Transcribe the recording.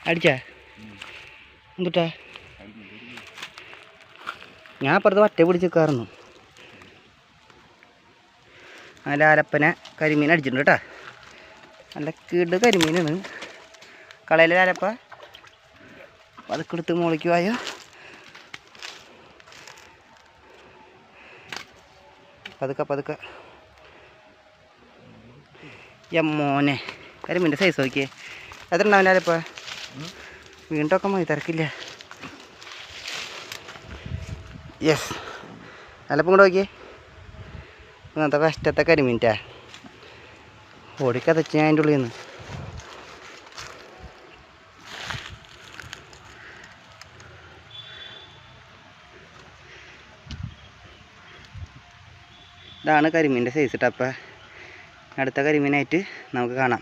അടിച്ചാ എന്തുട്ടാ? ഞാൻ അപ്പുറത്ത് വറ്റ പിടിച്ച് കയറുന്നു. നല്ല ആലപ്പന കരിമീൻ അടിച്ചിട്ടുണ്ട് കേട്ടോ. നല്ല കീട് കരിമീനാണ്. കളയിലെ ആലപ്പ അതൊക്കെ എടുത്ത് മുകളിലേക്ക് വായോ. പതുക്കെ മോനെ കരിമീൻ്റെ സൈസ് നോക്കിയേ. എത്ര ഉണ്ടാവില്ല ആലപ്പ? വീണ്ടൊക്കെ മതി, തിരക്കില്ല. യെസ്, ആലപ്പം കൂടെ നോക്കിയേ. ഇങ്ങനത്തെ കഷ്ടത്തെ കരിമീൻറ്റാ ഓടിക്കതച്ച് ഞാൻ അതിൻ്റെ ഉള്ളിൽ നിന്ന്. ഇതാണ് കരിമീൻ്റെ സൈസ് കേട്ടോ. അപ്പം അടുത്ത കരിമീനായിട്ട് നമുക്ക് കാണാം.